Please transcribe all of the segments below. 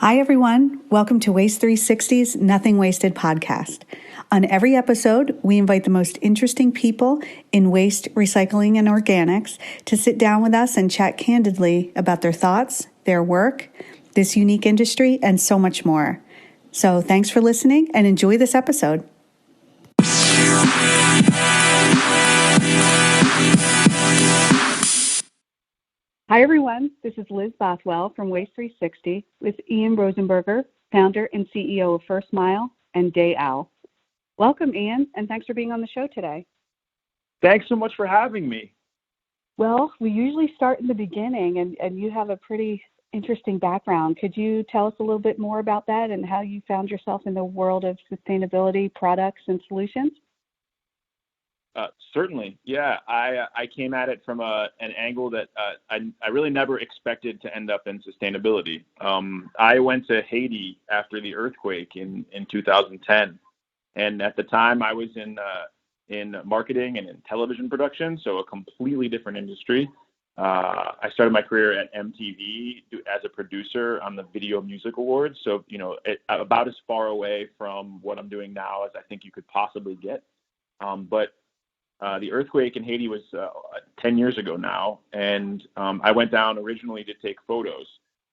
Hi, everyone. Welcome to Waste 360's Nothing Wasted podcast. On every episode, we invite the most interesting people in waste, recycling, and organics to sit down with us and chat candidly about their thoughts, their work, this unique industry, and so much more. So thanks for listening and enjoy this episode. Hi, everyone. This is Liz Bothwell from Waste 360 with Ian Rosenberger, founder and CEO of First Mile and Day Owl. Welcome, Ian, and thanks for being on the show today. Thanks so much for having me. Well, we usually start in the beginning, and you have a pretty interesting background. Could you tell us a little bit more about that and how you found yourself in the world of sustainability products and solutions? Certainly. Yeah, I came at it from an angle that I really never expected to end up in sustainability. I went to Haiti after the earthquake in 2010, and at the time I was in marketing and in television production, so a completely different industry. I started my career at MTV as a producer on the Video Music Awards, so about as far away from what I'm doing now as I think you could possibly get. But the earthquake in Haiti was 10 years ago now, and I went down originally to take photos.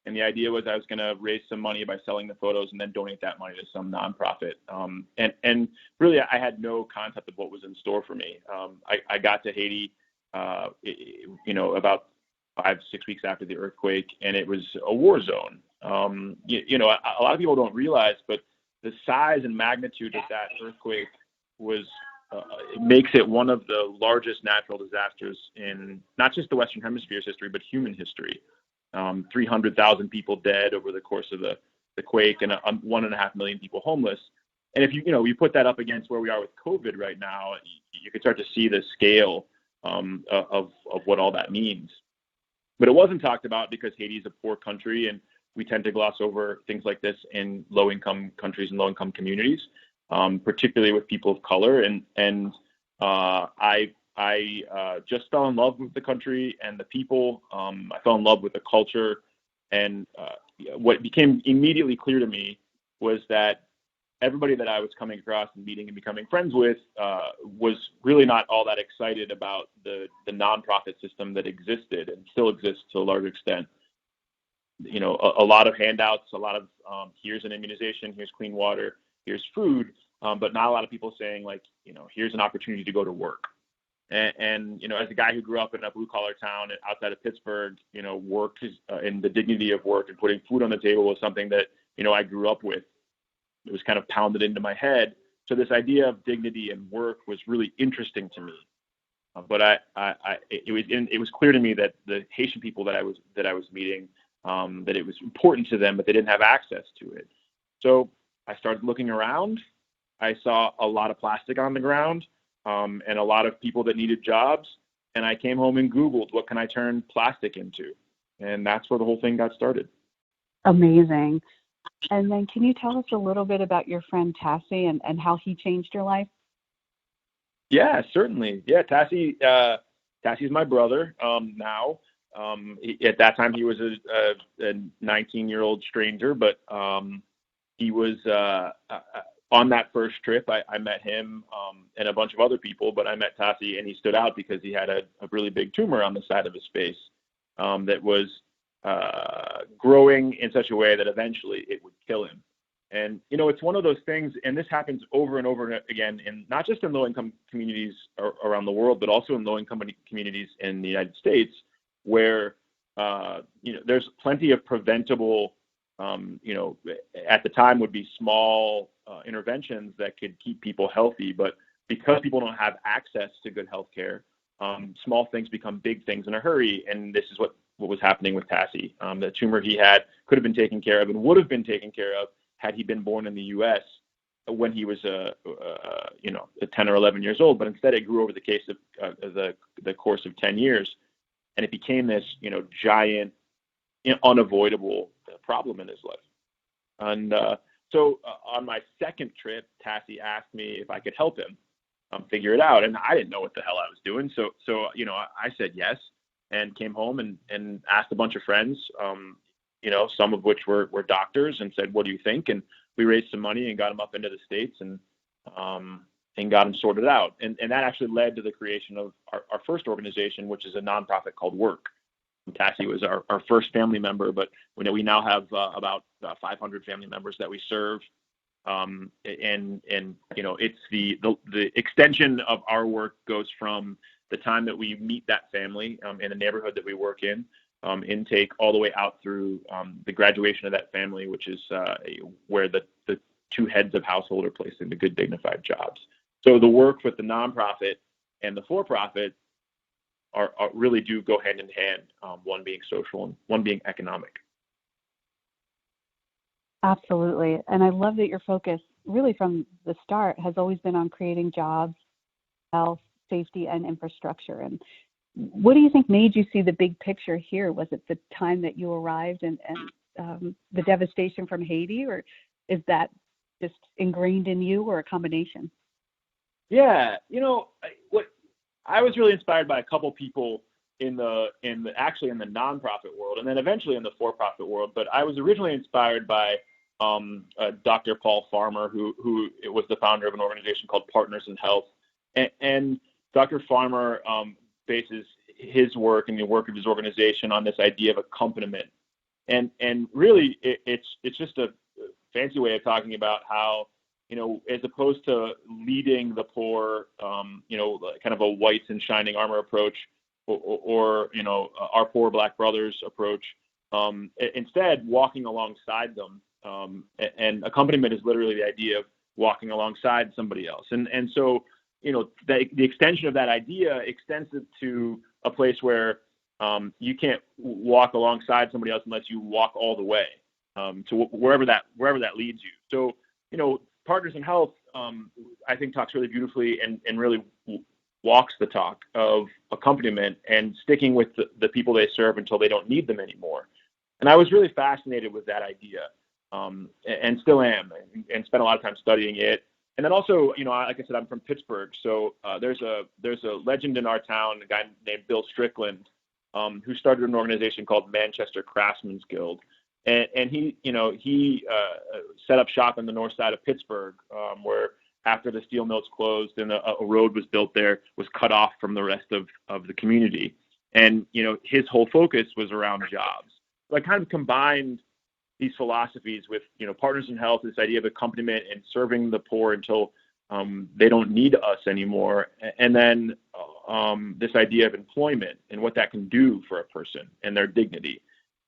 And the idea was I was going to raise some money by selling the photos and then donate that money to some nonprofit. And really, I had no concept of what was in store for me. I got to Haiti, about 5-6 weeks after the earthquake, and it was a war zone. A lot of people don't realize, but the size and magnitude of that earthquake was it makes it one of the largest natural disasters in not just the Western Hemisphere's history, but human history. 300,000 people dead over the course of the quake, and 1.5 million people homeless. And if you put that up against where we are with COVID right now, you can start to see the scale of what all that means. But it wasn't talked about because Haiti is a poor country, and we tend to gloss over things like this in low-income countries and low-income communities. Particularly with people of color, and I just fell in love with the country and the people. I fell in love with the culture, and what became immediately clear to me was that everybody that I was coming across and meeting and becoming friends with was really not all that excited about the nonprofit system that existed and still exists to a large extent. A lot of handouts, a lot of here's an immunization, here's clean water, here's food, but not a lot of people saying here's an opportunity to go to work. And as a guy who grew up in a blue collar town outside of Pittsburgh, work and the dignity of work and putting food on the table was something that, I grew up with. It was kind of pounded into my head. So this idea of dignity and work was really interesting to me. But it was clear to me that the Haitian people that I was meeting, that it was important to them, but they didn't have access to it. So I started looking around. I saw a lot of plastic on the ground and a lot of people that needed jobs. And I came home and Googled, what can I turn plastic into? And that's where the whole thing got started. Amazing. And then can you tell us a little bit about your friend Tassie and how he changed your life? Yeah, certainly. Yeah, Tassie's my brother now. At that time, he was a 19-year-old stranger, but he was on that first trip. I met him and a bunch of other people, but I met Tassie, and he stood out because he had a really big tumor on the side of his face that was growing in such a way that eventually it would kill him. And, it's one of those things, and this happens over and over again, in not just in low-income communities around the world, but also in low-income communities in the United States, where, there's plenty of preventable at the time would be small interventions that could keep people healthy. But because people don't have access to good health care, small things become big things in a hurry. And this is what was happening with Tassie. The tumor he had could have been taken care of and would have been taken care of had he been born in the U.S. when he was 10 or 11 years old. But instead, it grew over the course of 10 years. And it became this, giant, unavoidable problem in his life. And so on my second trip, Tassie asked me if I could help him figure it out. And I didn't know what the hell I was doing. So I said yes and came home and asked a bunch of friends. some of which were doctors, and said, "What do you think?" And we raised some money and got them up into the States and got them sorted out. And that actually led to the creation of our first organization, which is a nonprofit called Work. Tassie was our first family member, but we now have about 500 family members that we serve. And it's the extension of our work goes from the time that we meet that family in the neighborhood that we work in, intake, all the way out through the graduation of that family, which is where the two heads of household are placed into good, dignified jobs. So the work with the nonprofit and the for-profit are really do go hand in hand, one being social and one being economic. Absolutely. And I love that your focus really from the start has always been on creating jobs, health, safety, and infrastructure. And what do you think made you see the big picture here? Was it the time that you arrived and the devastation from Haiti, or is that just ingrained in you, or a combination? Yeah, I was really inspired by a couple people in the nonprofit world, and then eventually in the for-profit world. But I was originally inspired by Dr. Paul Farmer, who was the founder of an organization called Partners in Health, and Dr. Farmer bases his work and the work of his organization on this idea of accompaniment, and really it's just a fancy way of talking about how, as opposed to leading the poor, kind of a whites in shining armor approach, or our poor Black brothers approach, instead walking alongside them. And accompaniment is literally the idea of walking alongside somebody else. And so, the extension of that idea extends it to a place where you can't walk alongside somebody else unless you walk all the way to wherever that leads you. So, Partners in Health, I think, talks really beautifully and really walks the talk of accompaniment and sticking with the people they serve until they don't need them anymore. And I was really fascinated with that idea, and still am, and spent a lot of time studying it. And then also, like I said, I'm from Pittsburgh, so there's a legend in our town, a guy named Bill Strickland, who started an organization called Manchester Craftsmen's Guild. And he set up shop in the north side of Pittsburgh, where after the steel mills closed and a road was built there, was cut off from the rest of the community. And, his whole focus was around jobs. So I kind of combined these philosophies with, Partners in Health, this idea of accompaniment and serving the poor until they don't need us anymore. And then this idea of employment and what that can do for a person and their dignity.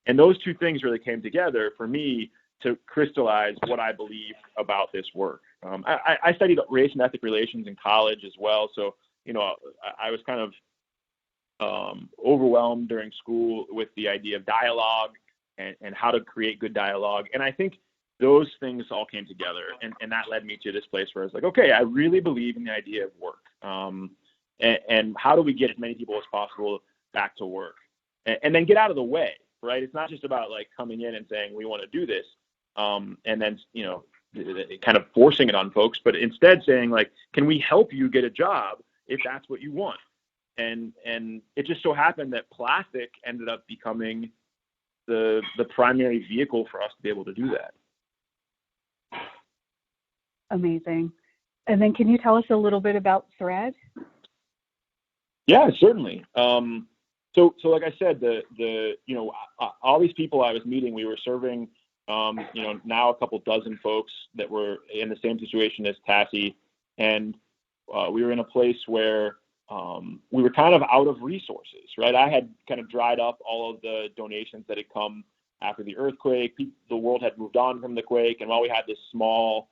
And those two things really came together for me to crystallize what I believe about this work. I studied race and ethnic relations in college as well. So, I was kind of overwhelmed during school with the idea of dialogue and how to create good dialogue. And I think those things all came together. And that led me to this place where I was like, okay, I really believe in the idea of work. And how do we get as many people as possible back to work? And then get out of the way. Right? It's not just about like coming in and saying we want to do this, and then kind of forcing it on folks, but instead saying like, can we help you get a job if that's what you want? And it just so happened that plastic ended up becoming the primary vehicle for us to be able to do that. Amazing. And then can you tell us a little bit about Thread? Yeah, certainly. So like I said, all these people I was meeting, we were serving, now a couple dozen folks that were in the same situation as Tassie, and we were in a place where we were kind of out of resources, right? I had kind of dried up all of the donations that had come after the earthquake. The world had moved on from the quake, and while we had this small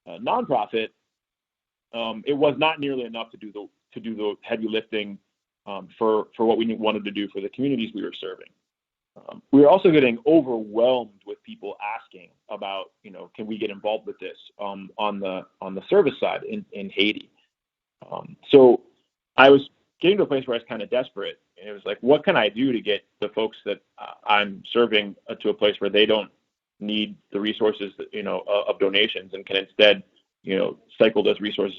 nonprofit, it was not nearly enough to do the heavy lifting for what we wanted to do for the communities we were serving. We were also getting overwhelmed with people asking about, can we get involved with this on the service side in Haiti? So I was getting to a place where I was kind of desperate, and it was like, what can I do to get the folks that I'm serving to a place where they don't need the resources that, of donations, and can instead, cycle those resources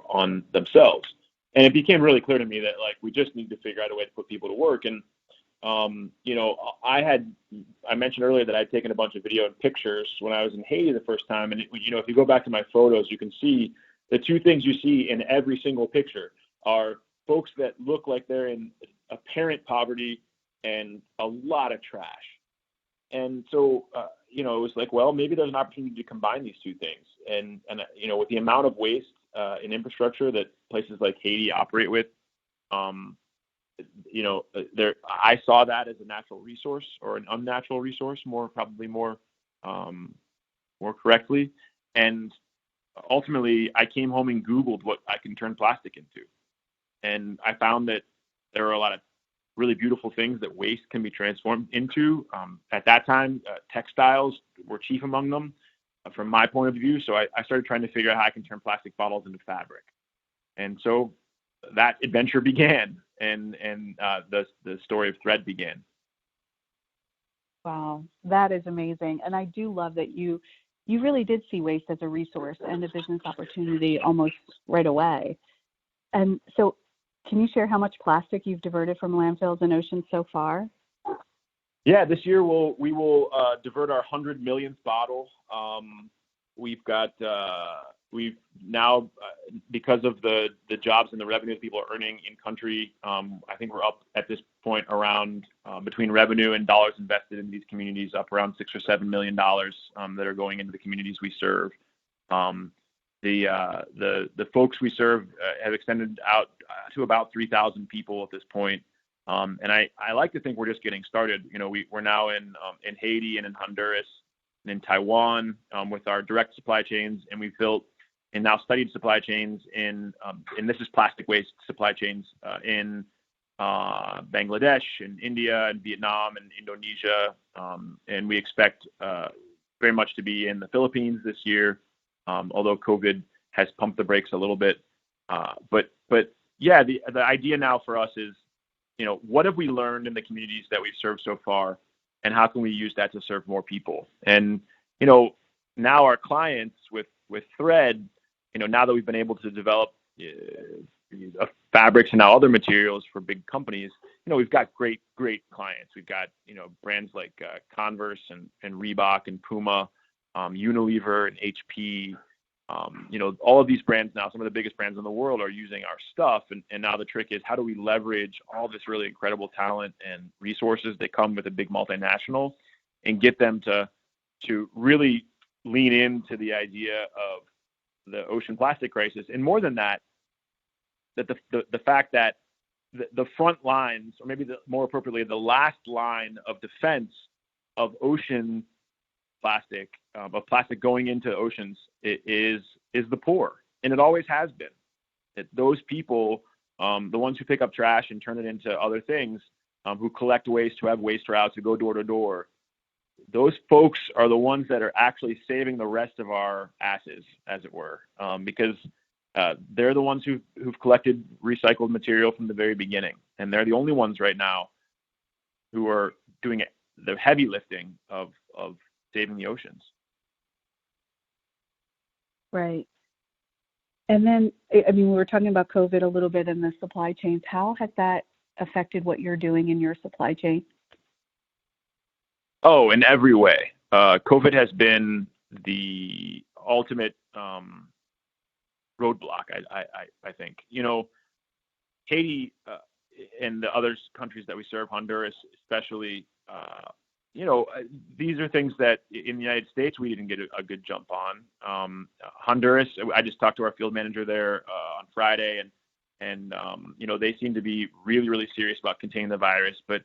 on themselves. And it became really clear to me that like we just need to figure out a way to put people to work. And I mentioned earlier that I'd taken a bunch of video and pictures when I was in Haiti the first time. And, if you go back to my photos, you can see the two things you see in every single picture are folks that look like they're in apparent poverty and a lot of trash. And so, it was like, well, maybe there's an opportunity to combine these two things. And with the amount of waste in infrastructure that places like Haiti operate with, I saw that as a natural resource, or an unnatural resource, more correctly. And ultimately, I came home and Googled what I can turn plastic into. And I found that there are a lot of really beautiful things that waste can be transformed into. At that time, textiles were chief among them, from my point of view. So I started trying to figure out how I can turn plastic bottles into fabric. And so that adventure began, and the story of Thread began. Wow, that is amazing. And I do love that you really did see waste as a resource and a business opportunity almost right away. And so can you share how much plastic you've diverted from landfills and oceans so far? Yeah, this year we will divert our 100 millionth bottle. We've now, because of the jobs and the revenues people are earning in country, I think we're up at this point around, between revenue and dollars invested in these communities, up around $6 or $7 million that are going into the communities we serve. The folks we serve have extended out to about 3,000 people at this point. And I like to think we're just getting started. We're now in Haiti and in Honduras and in Taiwan with our direct supply chains, and we've built and now studied supply chains and this is plastic waste supply chains in Bangladesh and India and Vietnam and Indonesia. And we expect very much to be in the Philippines this year, although COVID has pumped the brakes a little bit. But yeah, the idea now for us is, what have we learned in the communities that we've served so far, and how can we use that to serve more people? And, now our clients with Thread, now that we've been able to develop fabrics and now other materials for big companies, we've got great clients. We've got, brands like Converse and Reebok and Puma, Unilever and HP. All of these brands now, some of the biggest brands in the world, are using our stuff. And now the trick is, how do we leverage all this really incredible talent and resources that come with a big multinational and get them to really lean into the idea of the ocean plastic crisis? And more than that, that the fact that the front lines, or maybe more appropriately, the last line of defense of ocean plastic, of plastic going into oceans, is the poor, and it always has been. That those people, the ones who pick up trash and turn it into other things, who collect waste, who have waste routes, who go door to door, those folks are the ones that are actually saving the rest of our asses, as it were, because they're the ones who've collected recycled material from the very beginning, and they're the only ones right now who are doing the heavy lifting of saving the oceans. Right. And then, we were talking about COVID a little bit and the supply chains. How has that affected what you're doing in your supply chain? Oh, in every way. COVID has been the ultimate roadblock, I think. Haiti and the other countries that we serve, Honduras especially, these are things that in the United States we didn't get a good jump on. Honduras, I just talked to our field manager there on Friday, and they seem to be really, really serious about containing the virus. But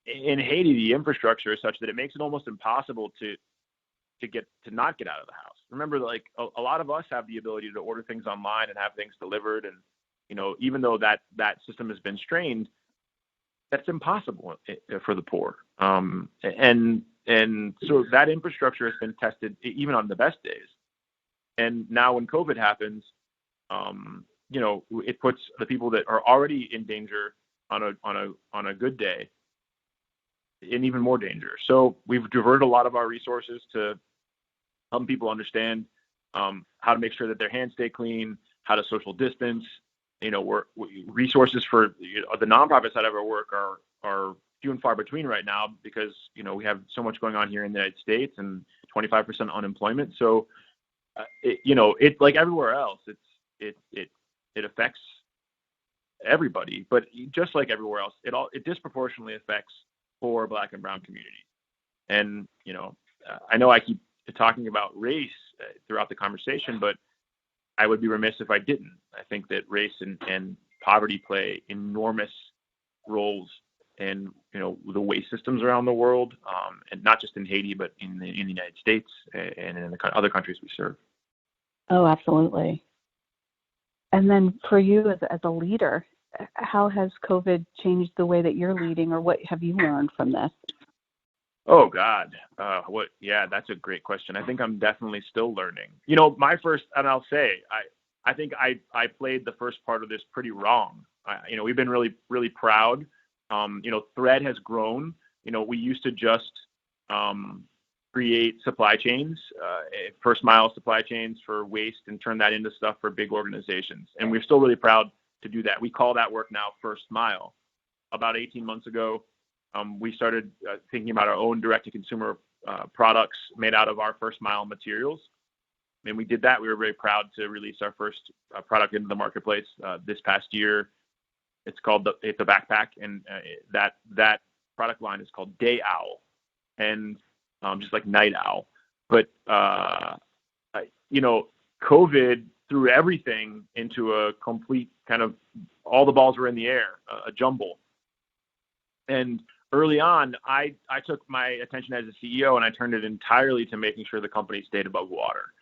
in Haiti, the infrastructure is such that it makes it almost impossible to not get out of the house. Remember, like a lot of us have the ability to order things online and have things delivered, and even though that system has been strained, that's impossible for the poor. And so that infrastructure has been tested even on the best days. And now when COVID happens, it puts the people that are already in danger on a good day in even more danger. So we've diverted a lot of our resources to help people understand how to make sure that their hands stay clean, how to social distance. Resources for the nonprofit side of our work are few and far between right now because, we have so much going on here in the United States and 25% unemployment. So, it's like everywhere else. It affects everybody, but just like everywhere else, it disproportionately affects poor Black and brown communities. And, I know I keep talking about race throughout the conversation, but I would be remiss if I didn't. I think that race and poverty play enormous roles in, the waste systems around the world, and not just in Haiti, but in the United States and in the other countries we serve. Oh, absolutely. And then for you as a leader, how has COVID changed the way that you're leading, or what have you learned from this? Oh God. That's a great question. I think I'm definitely still learning. And I'll say, I think I played the first part of this pretty wrong. We've been really, really proud. Thread has grown. We used to just create supply chains, first mile supply chains for waste and turn that into stuff for big organizations. And we're still really proud to do that. We call that work now first mile. About 18 months ago, we started thinking about our own direct-to-consumer products made out of our first mile materials. And we did that. We were very proud to release our first product into the marketplace this past year. It's called the backpack, and that product line is called Day Owl, and just like night owl. But COVID threw everything into a complete kind of, all the balls were in the air, a jumble. And early on, I took my attention as a CEO and I turned it entirely to making sure the company stayed above water.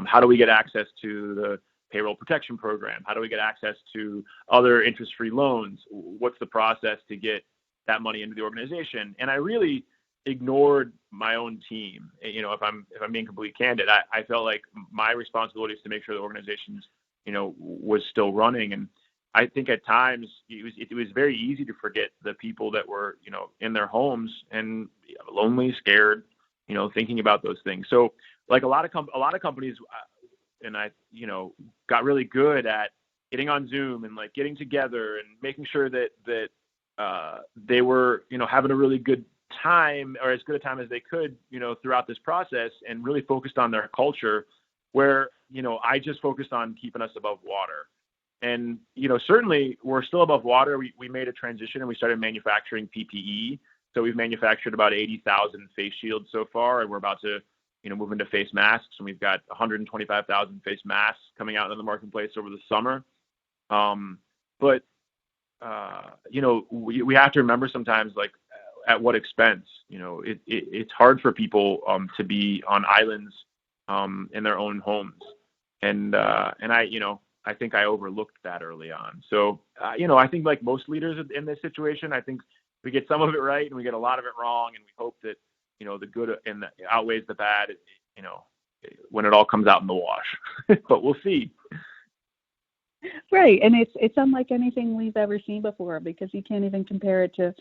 How do we get access to the payroll protection program? How do we get access to other interest-free loans? What's the process to get that money into the organization? And I really ignored my own team. If I'm being completely candid, I felt like my responsibility is to make sure the organization's, was still running. And I think at times it was very easy to forget the people that were, in their homes and lonely, scared, thinking about those things. So like a lot of companies, and I, got really good at getting on Zoom and like getting together and making sure that they were, having a really good time, or as good a time as they could, throughout this process, and really focused on their culture, where, I just focused on keeping us above water. And, certainly we're still above water. We made a transition and we started manufacturing PPE. So we've manufactured about 80,000 face shields so far, and we're about to, move into face masks. And we've got 125,000 face masks coming out in the marketplace over the summer. But we have to remember sometimes, like, at what expense. It's hard for people to be on islands in their own homes. And I think I overlooked that early on. So, I think like most leaders in this situation, I think we get some of it right and we get a lot of it wrong. And we hope that, the good and outweighs the bad, when it all comes out in the wash. But we'll see. Right. And it's unlike anything we've ever seen before, because you can't even compare it to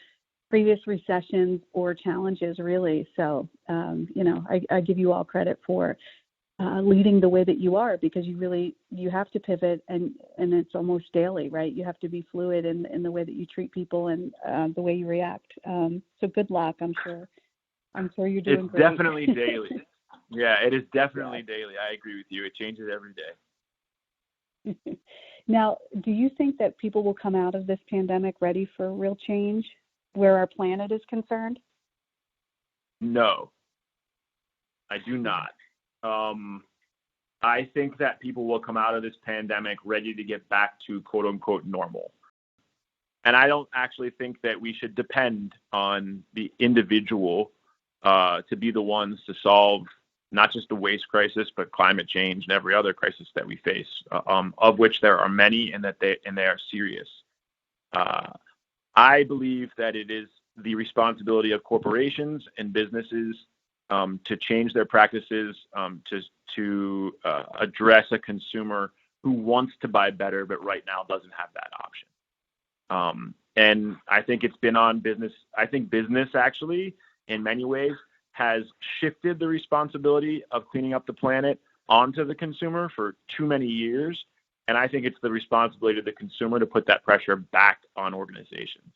previous recessions or challenges, really. So, I give you all credit for leading the way that you are, because you have to pivot, and it's almost daily, right? You have to be fluid in the way that you treat people and the way you react. So good luck. I'm sure you're doing great. It's definitely daily. Yeah, it is definitely daily. I agree with you. It changes every day. Now, do you think that people will come out of this pandemic ready for real change where our planet is concerned? No, I do not. I think that people will come out of this pandemic ready to get back to quote unquote normal. And I don't actually think that we should depend on the individual to be the ones to solve not just the waste crisis, but climate change and every other crisis that we face, of which there are many, and they are serious. I believe that it is the responsibility of corporations and businesses to change their practices, to address a consumer who wants to buy better, but right now doesn't have that option. And I think it's been on business. I think business actually, in many ways, has shifted the responsibility of cleaning up the planet onto the consumer for too many years. And I think it's the responsibility of the consumer to put that pressure back on organizations.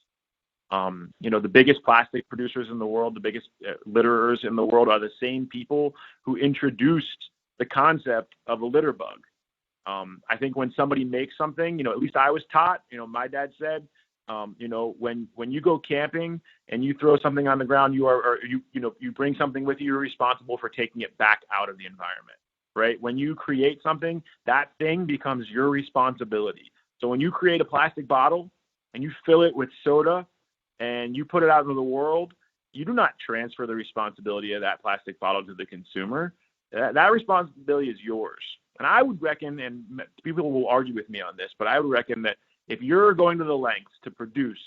The biggest plastic producers in the world, the biggest litterers in the world are the same people who introduced the concept of a litter bug. I think when somebody makes something, at least I was taught, my dad said, when you go camping and you throw something on the ground, you bring something with you, you're responsible for taking it back out of the environment, right? When you create something, that thing becomes your responsibility. So when you create a plastic bottle and you fill it with soda and you put it out into the world, you do not transfer the responsibility of that plastic bottle to the consumer. That responsibility is yours. And I would reckon, and people will argue with me on this, but I would reckon that if you're going to the lengths to produce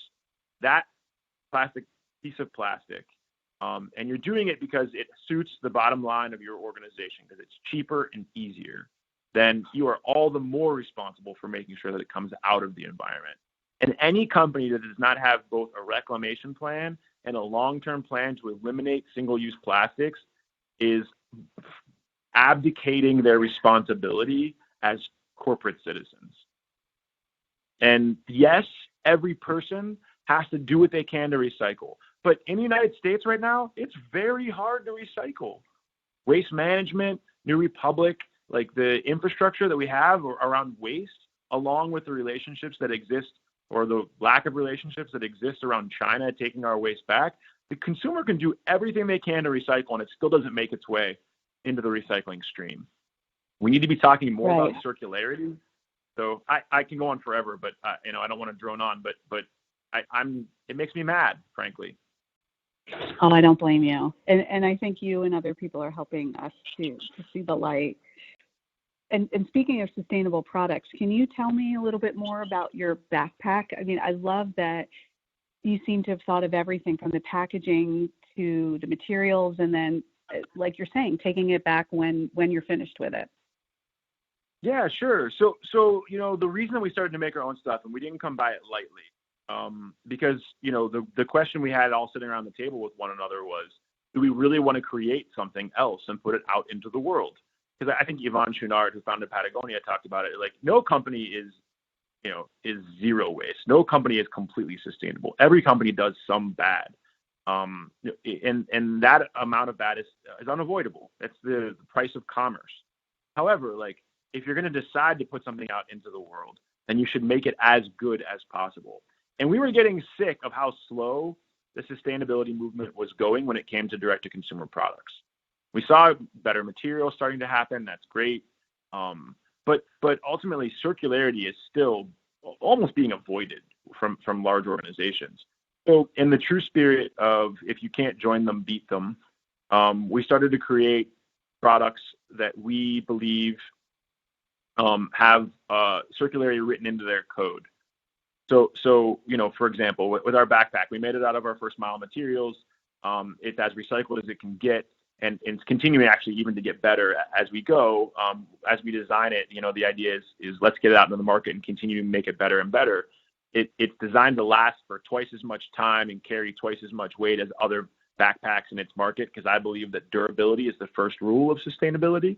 that piece of plastic, and you're doing it because it suits the bottom line of your organization, because it's cheaper and easier, then you are all the more responsible for making sure that it comes out of the environment. And any company that does not have both a reclamation plan and a long-term plan to eliminate single-use plastics is abdicating their responsibility as corporate citizens. And yes, every person has to do what they can to recycle. But in the United States right now, it's very hard to recycle. Waste management, New Republic, like the infrastructure that we have around waste, along with the relationships that exist, or the lack of relationships that exist around China taking our waste back, the consumer can do everything they can to recycle, and it still doesn't make its way into the recycling stream. We need to be talking more about circularity. So I can go on forever, but I don't want to drone on. But it makes me mad, frankly. Oh, I don't blame you. And I think you and other people are helping us to see the light. And speaking of sustainable products, can you tell me a little bit more about your backpack? I mean, I love that you seem to have thought of everything from the packaging to the materials, and then, like you're saying, taking it back when you're finished with it. Yeah, sure. So the reason that we started to make our own stuff, and we didn't come by it lightly, because the question we had all sitting around the table with one another was, do we really want to create something else and put it out into the world? Because I think Yvon Chouinard, who founded Patagonia, talked about it. Like, no company is zero waste. No company is completely sustainable. Every company does some bad, and that amount of bad is unavoidable. It's the price of commerce. However, if you're going to decide to put something out into the world, then you should make it as good as possible. And we were getting sick of how slow the sustainability movement was going when it came to direct-to-consumer products. We saw better materials starting to happen. That's great. But ultimately, circularity is still almost being avoided from large organizations. So in the true spirit of, if you can't join them, beat them, we started to create products that we believe have circularity written into their code. So for example, with our backpack, we made it out of our first mile materials. It's as recycled as it can get, and it's continuing actually even to get better as we go. As we design it, the idea is let's get it out into the market and continue to make it better and better. It's designed to last for twice as much time and carry twice as much weight as other backpacks in its market, because I believe that durability is the first rule of sustainability.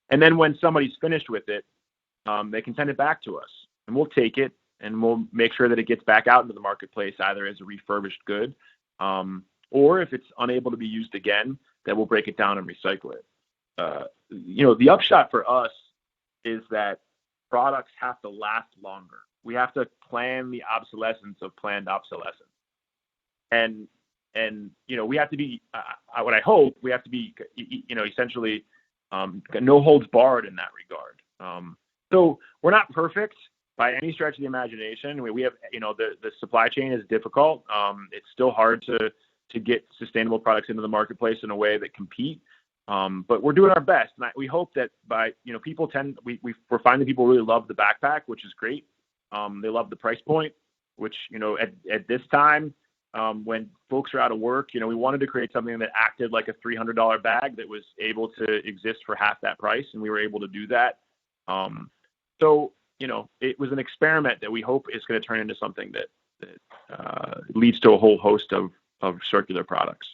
And then when somebody's finished with it, they can send it back to us, and we'll take it and we'll make sure that it gets back out into the marketplace, either as a refurbished good, or if it's unable to be used again, that we'll break it down and recycle it. The upshot for us is that products have to last longer. We have to plan the obsolescence of planned obsolescence. And we have to be, what I hope, we have to be, essentially no holds barred in that regard. So we're not perfect by any stretch of the imagination. We have, the supply chain is difficult. It's still hard to get sustainable products into the marketplace in a way that compete. But we're doing our best. And we hope that by, we're finding people really love the backpack, which is great. They love the price point, which, at this time, when folks are out of work, we wanted to create something that acted like a $300 bag that was able to exist for half that price. And we were able to do that. So it was an experiment that we hope is going to turn into something that leads to a whole host of circular products.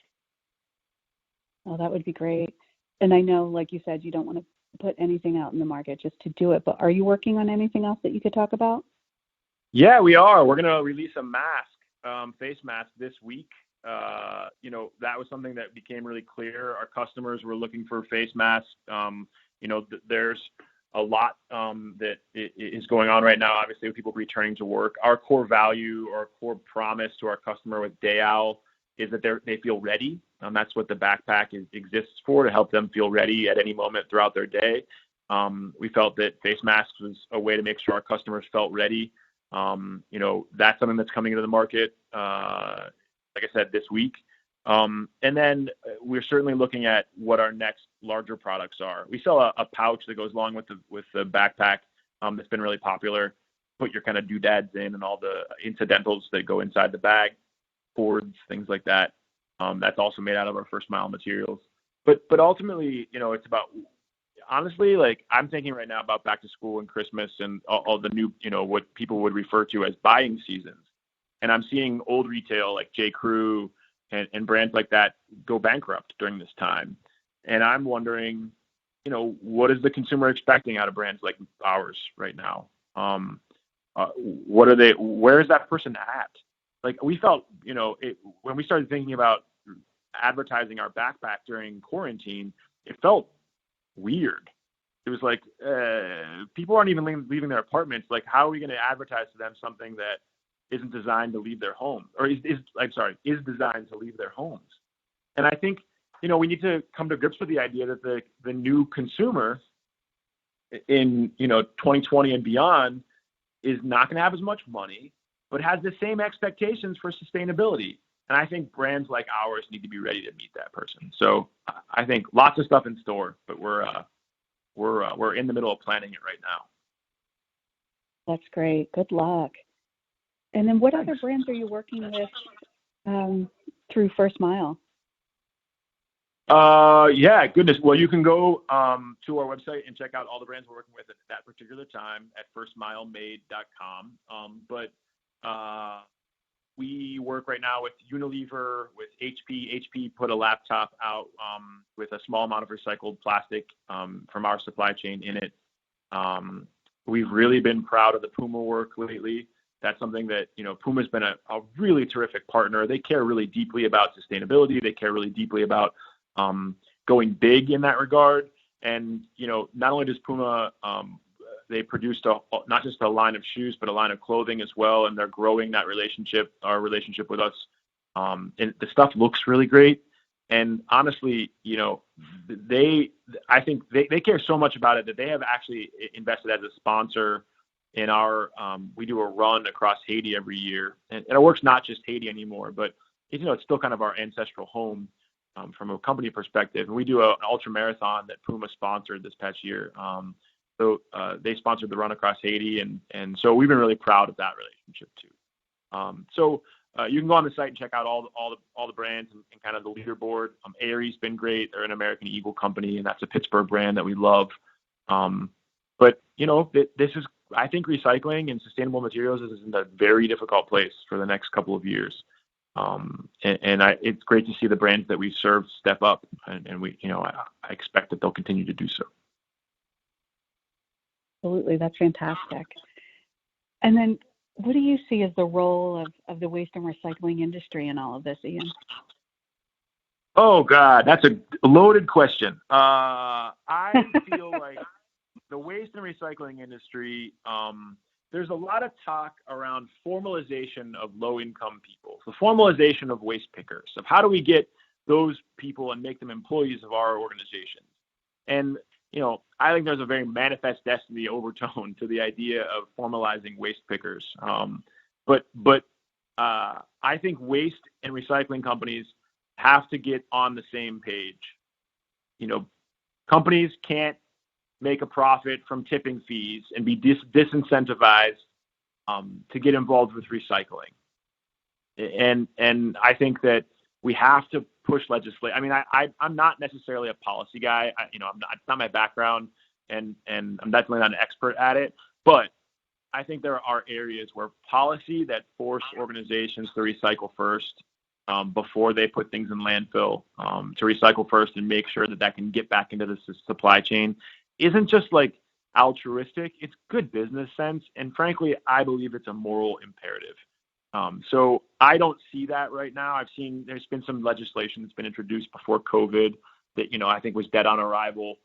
Oh, that would be great. And I know, like you said, you don't want to put anything out in the market just to do it, but are you working on anything else that you could talk about? Yeah, we are. We're going to release a mask face masks this week. That was something that became really clear. Our customers were looking for face masks. There's a lot that is going on right now, obviously, with people returning to work. Our core value or core promise to our customer with Day Owl is that they feel ready. That's what the backpack exists for, to help them feel ready at any moment throughout their day. We felt that face masks was a way to make sure our customers felt ready. That's something that's coming into the market, like I said, this week. And then we're certainly looking at what our next larger products are. We sell a pouch that goes along with the backpack that's been really popular. Put your kind of doodads in and all the incidentals that go inside the bag, cords, things like that. That's also made out of our first mile materials. But ultimately, it's about, honestly, like, I'm thinking right now about back to school and Christmas and all the new, what people would refer to as buying seasons. And I'm seeing old retail like J. Crew and brands like that go bankrupt during this time. And I'm wondering, what is the consumer expecting out of brands like ours right now? Where is that person at? Like, we felt, when we started thinking about advertising our backpack during quarantine, it felt weird. It was like, people aren't even leaving their apartments. Like, how are we going to advertise to them something that isn't designed to leave their home, or is designed to leave their homes? And I think, we need to come to grips with the idea that the new consumer in, 2020 and beyond is not going to have as much money, but has the same expectations for sustainability. And I think brands like ours need to be ready to meet that person. So I think lots of stuff in store, but we're in the middle of planning it right now. That's great. Good luck. And then what other brands are you working with through First Mile? Yeah, goodness. Well, you can go to our website and check out all the brands we're working with at that particular time at firstmilemade.com. But we work right now with Unilever, with HP. HP put a laptop out with a small amount of recycled plastic from our supply chain in it. We've really been proud of the Puma work lately. That's something that, Puma's been a really terrific partner. They care really deeply about sustainability. They care really deeply about going big in that regard. And, not only does Puma, they produced not just a line of shoes, but a line of clothing as well. And they're growing that relationship, our relationship with us. And the stuff looks really great. And honestly, I think they care so much about it that they have actually invested as a sponsor in our, we do a run across Haiti every year. And it works not just Haiti anymore, but it's still kind of our ancestral home from a company perspective. And we do an ultra marathon that Puma sponsored this past year. So they sponsored the run across Haiti, and so we've been really proud of that relationship too. So you can go on the site and check out all the brands and kind of the leaderboard. Aerie's been great. They're an American Eagle company, and that's a Pittsburgh brand that we love. But this is, I think, recycling and sustainable materials is in a very difficult place for the next couple of years. It's great to see the brands that we serve step up, and we, I expect that they'll continue to do so. Absolutely. That's fantastic. And then what do you see as the role of the waste and recycling industry in all of this, Ian? Oh, God, that's a loaded question. I feel like the waste and recycling industry, there's a lot of talk around formalization of low-income people, the formalization of waste pickers, of how do we get those people and make them employees of our organization. And I think there's a very manifest destiny overtone to the idea of formalizing waste pickers. But I think waste and recycling companies have to get on the same page. Companies can't make a profit from tipping fees and be disincentivized to get involved with recycling. And I think that we have to push legislation. I mean, I'm not necessarily a policy guy. It's not my background, and I'm definitely not an expert at it. But I think there are areas where policy that force organizations to recycle first before they put things in landfill, to recycle first and make sure that can get back into the supply chain, isn't just like altruistic. It's good business sense, and frankly, I believe it's a moral imperative. So I don't see that right now. There's been some legislation that's been introduced before COVID that, I think was dead on arrival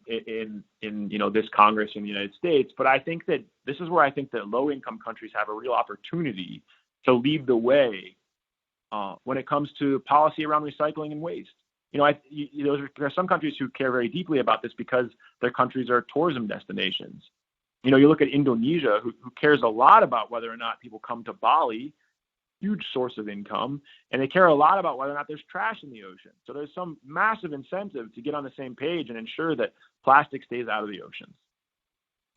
in this Congress in the United States. But I think that this is where I think that low-income countries have a real opportunity to lead the way when it comes to policy around recycling and waste. There are some countries who care very deeply about this because their countries are tourism destinations. You look at Indonesia, who cares a lot about whether or not people come to Bali, huge source of income, and they care a lot about whether or not there's trash in the ocean. So there's some massive incentive to get on the same page and ensure that plastic stays out of the oceans.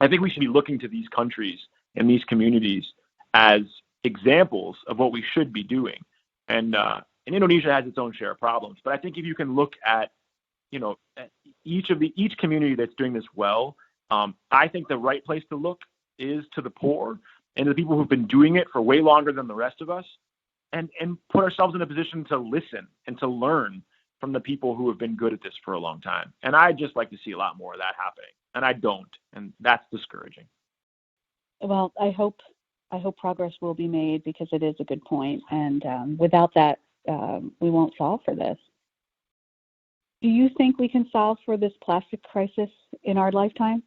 I think we should be looking to these countries and these communities as examples of what we should be doing. And Indonesia has its own share of problems, but I think if you can look at, at each community that's doing this well, I think the right place to look is to the poor and the people who've been doing it for way longer than the rest of us, and put ourselves in a position to listen and to learn from the people who have been good at this for a long time. And I'd just like to see a lot more of that happening, and I don't, and that's discouraging. Well, I hope progress will be made, because it is a good point, and without that, we won't solve for this. Do you think we can solve for this plastic crisis in our lifetime?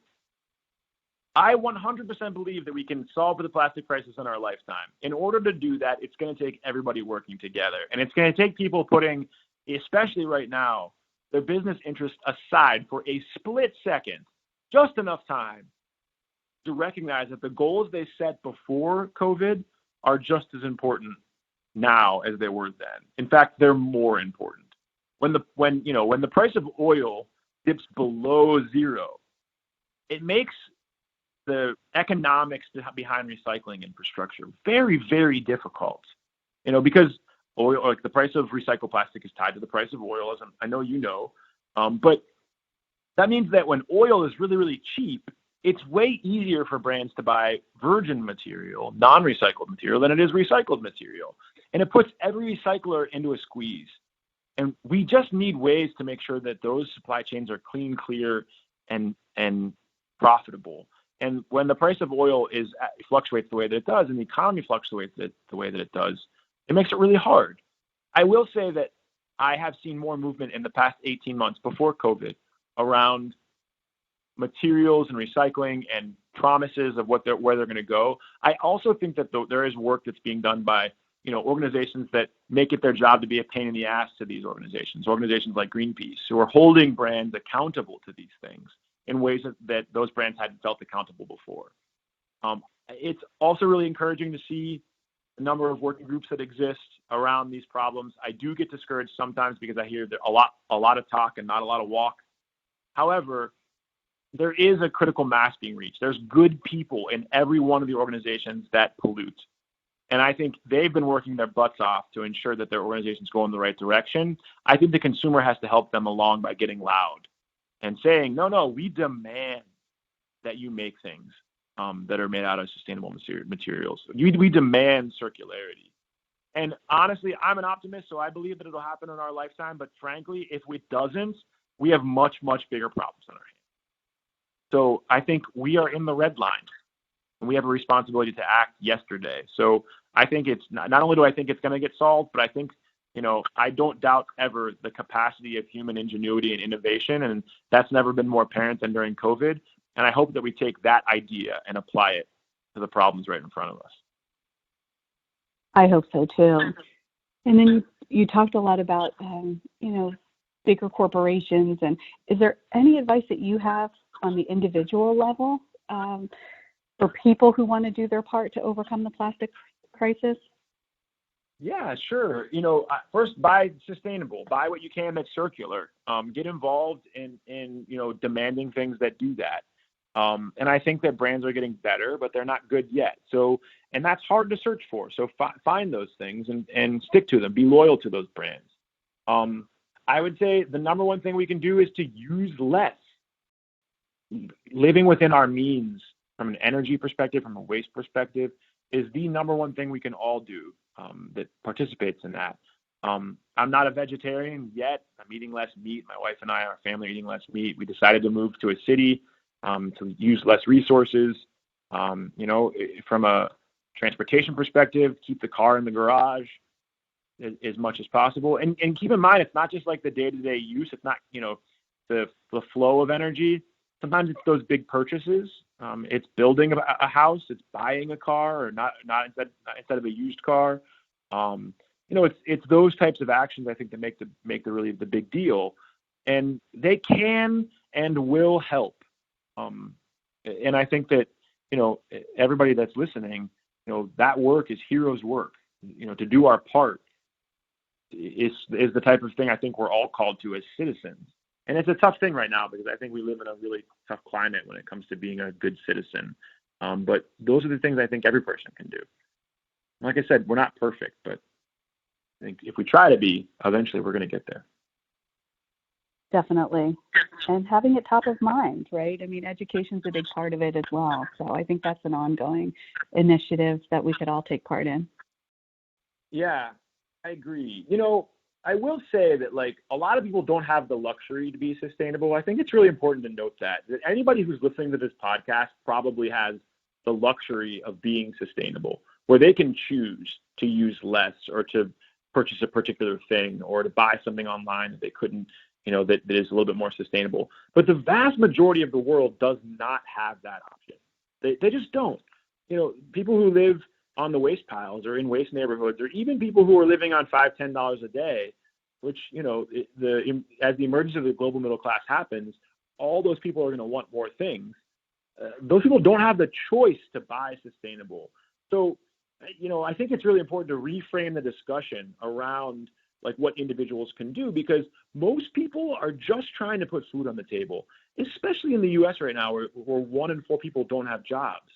I 100% believe that we can solve the plastic crisis in our lifetime. In order to do that, it's going to take everybody working together. And it's going to take people putting, especially right now, their business interests aside for a split second, just enough time to recognize that the goals they set before COVID are just as important now as they were then. In fact, they're more important. When the price of oil dips below zero, it makes the economics behind recycling infrastructure very, very difficult. Because oil, like the price of recycled plastic, is tied to the price of oil, as I know you know. But that means that when oil is really, really cheap, it's way easier for brands to buy virgin material, non-recycled material, than it is recycled material. And it puts every recycler into a squeeze. And we just need ways to make sure that those supply chains are clean, clear, and profitable. And when the price of oil fluctuates the way that it does, and the economy fluctuates the way that it does, it makes it really hard. I will say that I have seen more movement in the past 18 months before COVID around materials and recycling and promises of where they're going to go. I also think that there is work that's being done by organizations that make it their job to be a pain in the ass to these organizations like Greenpeace, who are holding brands accountable to these things in ways that those brands hadn't felt accountable before. It's also really encouraging to see the number of working groups that exist around these problems. I do get discouraged sometimes because I hear a lot of talk and not a lot of walk. However, there is a critical mass being reached. There's good people in every one of the organizations that pollute. And I think they've been working their butts off to ensure that their organizations go in the right direction. I think the consumer has to help them along by getting loud and saying, no, we demand that you make things that are made out of sustainable materials. We demand circularity. And honestly, I'm an optimist, so I believe that it'll happen in our lifetime. But frankly, if it doesn't, we have much, much bigger problems on our hands. So I think we are in the red line, and we have a responsibility to act yesterday. So I think it's not only do I think it's going to get solved, but I think, I don't doubt ever the capacity of human ingenuity and innovation, and that's never been more apparent than during COVID. And I hope that we take that idea and apply it to the problems right in front of us. I hope so too. And then you talked a lot about, bigger corporations. And is there any advice that you have on the individual level for people who want to do their part to overcome the plastic crisis? Yeah, sure. First, buy sustainable. Buy what you can that's circular. Get involved in demanding things that do that. And I think that brands are getting better, but they're not good yet. And that's hard to search for. So find those things and stick to them. Be loyal to those brands. I would say the number one thing we can do is to use less. Living within our means from an energy perspective, from a waste perspective, is the number one thing we can all do that participates in that. I'm not a vegetarian yet. I'm eating less meat. My wife and I, our family, are eating less meat. We decided to move to a city to use less resources. From a transportation perspective, keep the car in the garage as much as possible. And keep in mind, it's not just like the day-to-day use. It's not, the flow of energy. Sometimes it's those big purchases. It's building a house. It's buying a car, or not instead of a used car. It's those types of actions, I think, that make the big deal. And they can and will help. And I think that, everybody that's listening, that work is heroes' work. To do our part is the type of thing I think we're all called to as citizens. And it's a tough thing right now because I think we live in a really tough climate when it comes to being a good citizen. But those are the things I think every person can do. Like I said, we're not perfect, but I think if we try to be, eventually we're going to get there. Definitely. And having it top of mind, right? I mean, education's a big part of it as well. So I think that's an ongoing initiative that we could all take part in. Yeah, I agree. I will say that, like, a lot of people don't have the luxury to be sustainable. I think it's really important to note that anybody who's listening to this podcast probably has the luxury of being sustainable, where they can choose to use less or to purchase a particular thing or to buy something online that they couldn't, that is a little bit more sustainable. But the vast majority of the world does not have that option. They just don't. People who live on the waste piles or in waste neighborhoods, or even people who are living on $5-10 a day, which, as the emergence of the global middle class happens, all those people are going to want more things. Those people don't have the choice to buy sustainable. So, I think it's really important to reframe the discussion around like what individuals can do, because most people are just trying to put food on the table, especially in the U.S. right now, where 1 in 4 people don't have jobs.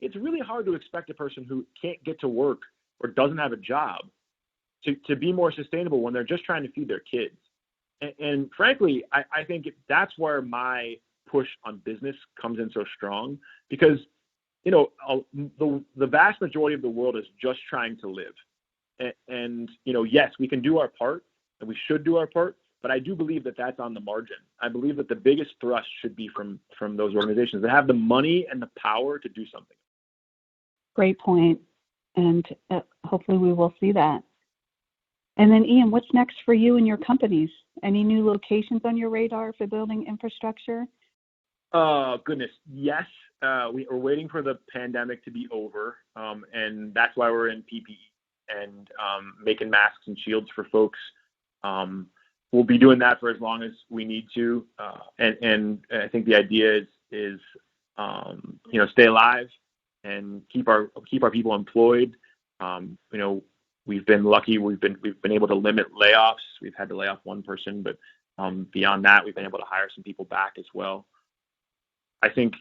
It's really hard to expect a person who can't get to work or doesn't have a job to be more sustainable when they're just trying to feed their kids. And frankly, I think that's where my push on business comes in so strong, because, the vast majority of the world is just trying to live. And yes, we can do our part and we should do our part, but I do believe that that's on the margin. I believe that the biggest thrust should be from those organizations that have the money and the power to do something. Great point. And hopefully we will see that. And then, Ian, what's next for you and your companies? Any new locations on your radar for building infrastructure? Goodness, yes. We are waiting for the pandemic to be over, and that's why we're in PPE and making masks and shields for folks. We'll be doing that for as long as we need to, and I think the idea is stay alive and keep our people employed. We've been lucky. We've been able to limit layoffs. We've had to lay off one person, but beyond that, we've been able to hire some people back as well. I think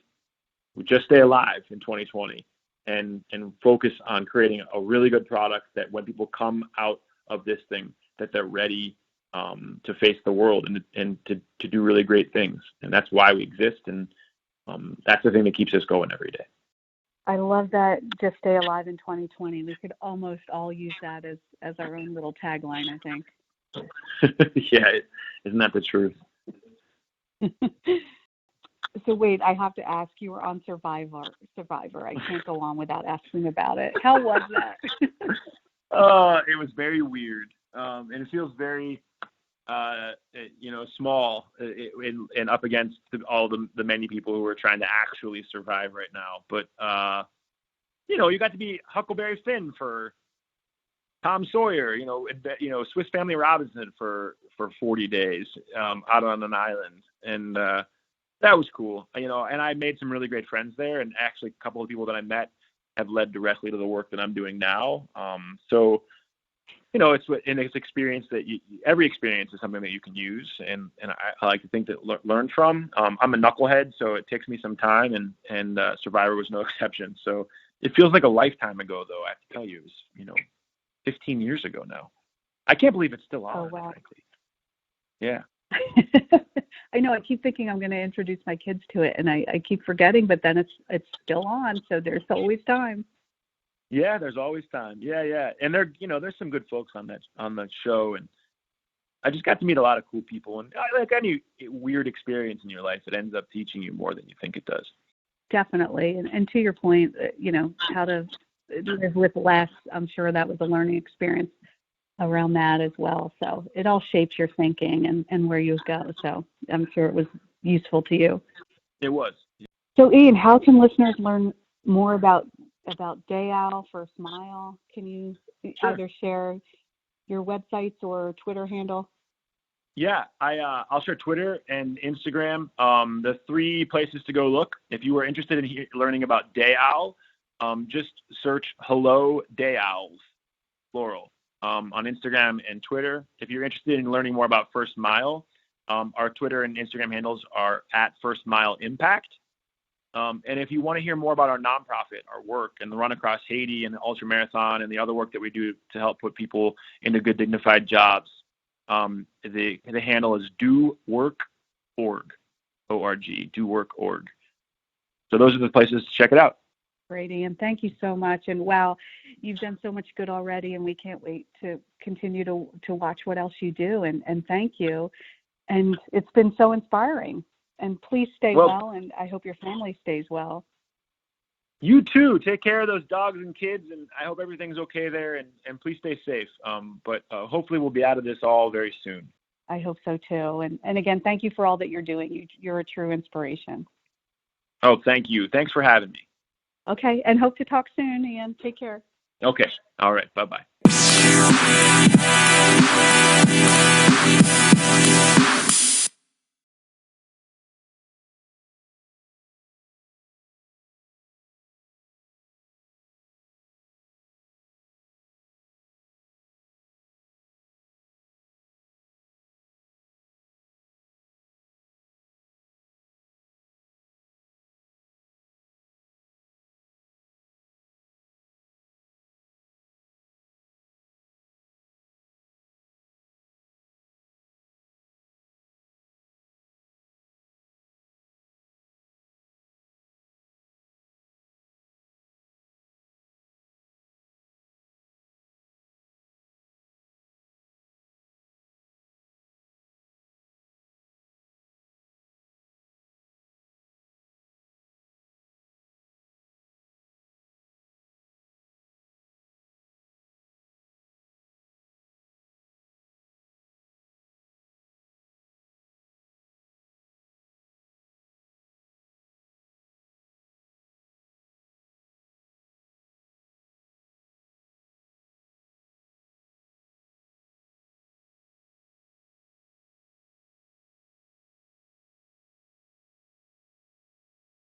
we just stay alive in 2020 and focus on creating a really good product that when people come out of this thing, that they're ready to face the world and to do really great things. And that's why we exist. And that's the thing that keeps us going every day. I love that. Just stay alive in 2020. We could almost all use that as our own little tagline, I think. Yeah. Isn't that the truth? So wait, I have to ask, you were on Survivor. I can't go on without asking about it. How was that? It was very weird. And it feels very, small and up against all the many people who are trying to actually survive right now. But, you got to be Huckleberry Finn for Tom Sawyer, Swiss Family Robinson for 40 days out on an island. And that was cool, and I made some really great friends there. And actually, a couple of people that I met have led directly to the work that I'm doing now. So, it's experience that every experience is something that you can use, and I like to think that learn from. I'm a knucklehead, so it takes me some time, and Survivor was no exception. So it feels like a lifetime ago, though. I have to tell you, it was 15 years ago now. I can't believe it's still on. Oh, wow. Frankly. Yeah. I know. I keep thinking I'm going to introduce my kids to it, and I keep forgetting. But then it's still on, so there's always time. Yeah, there's always time. Yeah, and there's some good folks on that show, and I just got to meet a lot of cool people. And like any weird experience in your life, it ends up teaching you more than you think it does. definitely. And to your point, how to live with less, I'm sure that was a learning experience around that as well. So it all shapes your thinking and where you go. So I'm sure it was useful to you. It was. So Ian, how can listeners learn more about Day Owl First Mile? Can you either share your websites or Twitter handle? Yeah, I'll share Twitter and Instagram. The 3 places to go look. If you are interested in learning about Day Owl, just search Hello Day Owls, plural, on Instagram and Twitter. If you're interested in learning more about First Mile, our Twitter and Instagram handles are @FirstMileImpact. And if you want to hear more about our nonprofit, our work, and the Run Across Haiti and the Ultra Marathon and the other work that we do to help put people into good, dignified jobs, the handle is dowork.org, O-R-G, dowork.org. So those are the places to check it out. Great, Ian. Thank you so much. And wow, you've done so much good already, and we can't wait to continue to watch what else you do. And thank you. And it's been so inspiring. And please stay well, and I hope your family stays well. You too. Take care of those dogs and kids, and I hope everything's okay there, and please stay safe. But hopefully we'll be out of this all very soon. I hope so too. And again, thank you for all that you're doing. You're a true inspiration. Oh, thank you. Thanks for having me. Okay, and hope to talk soon, Ian. Take care. Okay. All right. Bye-bye.